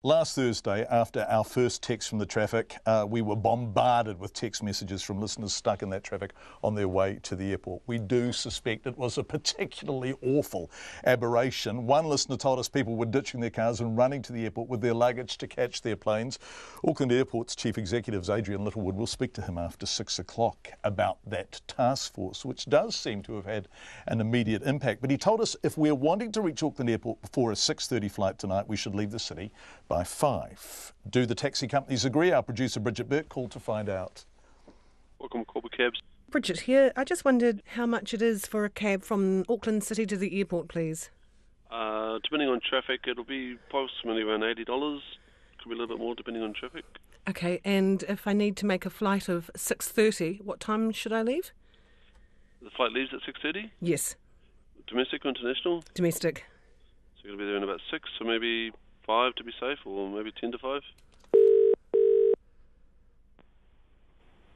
Last Thursday, after our first text from the traffic, we were bombarded with text messages from listeners stuck in that traffic on their way to the airport. We do suspect it was a particularly awful aberration. One listener told us people were ditching their cars and running to the airport with their luggage to catch their planes. Auckland Airport's Chief Executive, Adrian Littlewood, we'll speak to him after 6 o'clock about that task force, which does seem to have had an immediate impact. But he told us if we're wanting to reach Auckland Airport before a 6:30 flight tonight, we should leave the city by 5. Do the taxi companies agree? Our producer Bridget Burke called to find out. Welcome, Corporate Cabs. Bridget here. I just wondered how much it is for a cab from Auckland City to the airport, please. Depending on traffic, it'll be approximately around $80. Could be a little bit more depending on traffic. Okay, and if I need to make a flight of 6:30, what time should I leave? The flight leaves at 6:30? Yes. Domestic or international? Domestic. So you're going to be there in about 6, so maybe 5 to be safe, or maybe 10 to 5.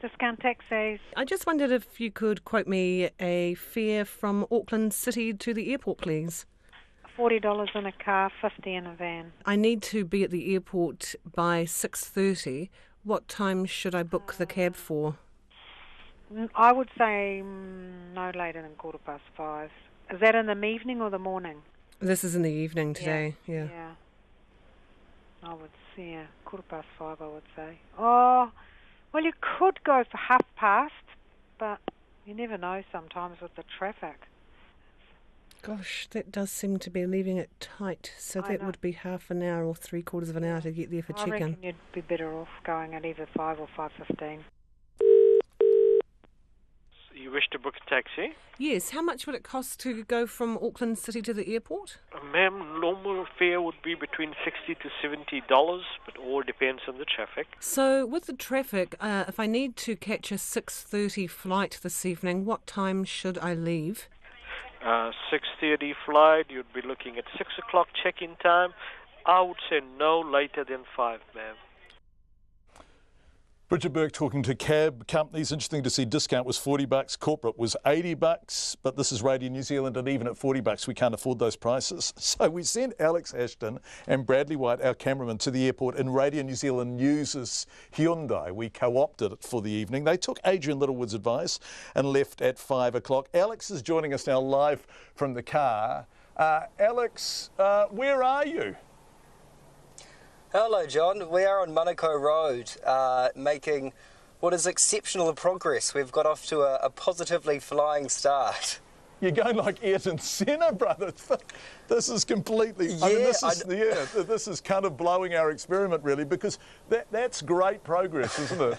Discount taxis. I just wondered if you could quote me a fare from Auckland City to the airport, please. $40 in a car, $50 in a van. I need to be at the airport by 6:30. What time should I book the cab for? I would say no later than 5:15. Is that in the evening or the morning? This is in the evening today, yeah. Yeah. I would say 5:15, I would say. Oh, well, you could go for 5:30, but you never know sometimes with the traffic. Gosh, that does seem to be leaving it tight. So I that know. would be half an hour or 3/4 of an hour to get there for I check-in. reckon you'd be better off going at either 5 or 5:15. You wish to book a taxi? Yes, how much would it cost to go from Auckland City to the airport? Ma'am, normal fare would be between $60 to $70, but all depends on the traffic. So with the traffic, if I need to catch a 6:30 flight this evening, what time should I leave? 6:30 flight, you'd be looking at 6 o'clock check-in time. I would say no later than 5, ma'am. Bridget Burke talking to cab companies. Interesting to see discount was $40, corporate was $80, but this is Radio New Zealand, and even at $40 we can't afford those prices. So we sent Alex Ashton and Bradley White, our cameraman, to the airport in Radio New Zealand News' Hyundai. We co-opted it for the evening. They took Adrian Littlewood's advice and left at 5 o'clock. Alex is joining us now live from the car. Alex, where are you? Hello, John. We are on Manukau Road, making what is exceptional progress. We've got off to a positively flying start. You're going like Ayrton Senna, brother. This is completely... Yeah, this is kind of blowing our experiment, really, because that's great progress, isn't it?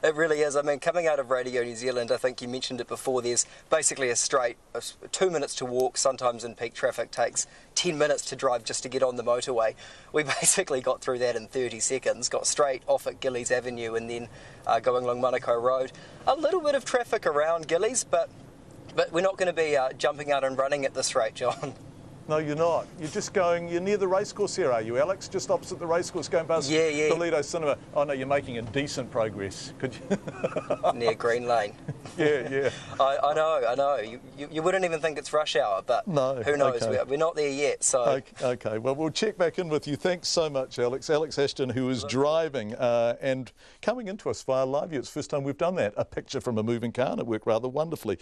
It really is. I mean, coming out of Radio New Zealand, I think you mentioned it before, there's basically a straight 2 minutes to walk, sometimes in peak traffic takes 10 minutes to drive just to get on the motorway. We basically got through that in 30 seconds, got straight off at Gillies Avenue and then going along Manukau Road. A little bit of traffic around Gillies, but we're not going to be jumping out and running at this rate, John. No, you're not. You're just going, you're near the racecourse here, are you, Alex? Just opposite the racecourse, going past Toledo Cinema. Oh, no, you're making a decent progress. Could you? Near Green Lane. Yeah. I know. You wouldn't even think it's rush hour, but no, who knows? Okay. We're not there yet, so... Okay, well, we'll check back in with you. Thanks so much, Alex. Alex Ashton, who is driving and coming into us via live view. It's the first time we've done that. A picture from a moving car, and it worked rather wonderfully.